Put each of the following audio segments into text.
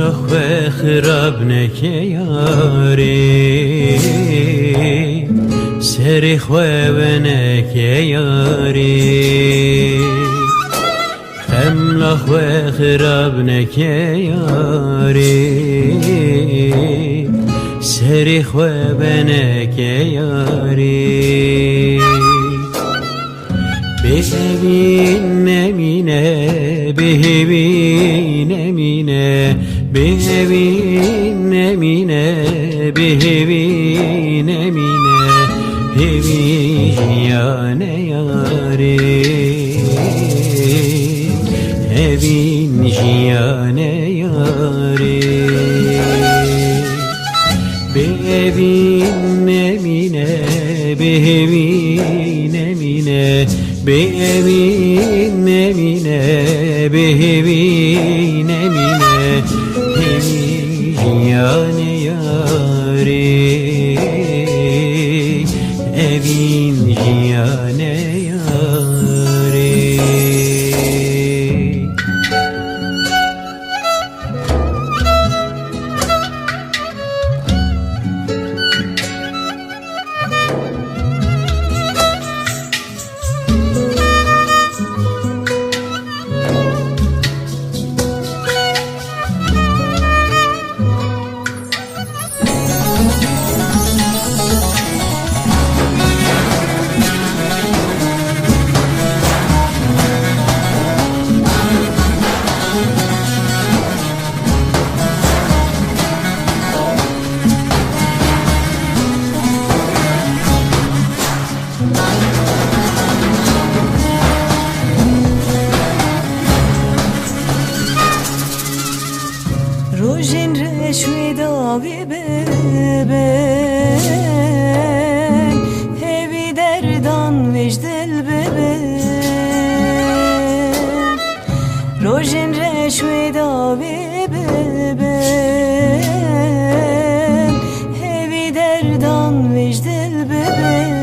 لخوه خراب نکه یاری سری خواه بنکه یاری هم لخوه خراب نکه یاری سری خواه بنکه یاری بهبین نمینه بهبین نمینه بهبین نمینه بهبین نمینه بهبین یانه یاری بهبین یانه یاری بهبین نمینه بهبین نمینه بهبین نمینه بهبین نمینه بهبین یانه یاری بهبین یانه یاری Rojin reşvi davi beben Hevi derdan vecdel beben Rojin reşvi davi beben Hevi derdan vecdel beben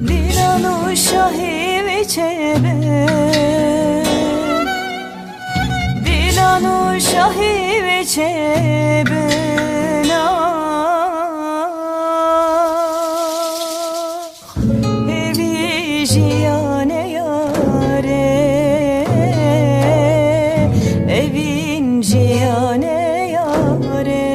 Dilanu şahi ve çeben Dilanu şahi ve çeben Evi jiyane yare Evin jiyane yare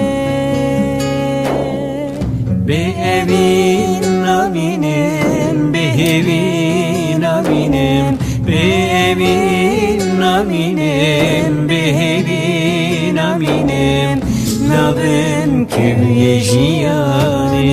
Bevin naminim bevin naminim bevin naminim bevin naminim navim kim yejiyane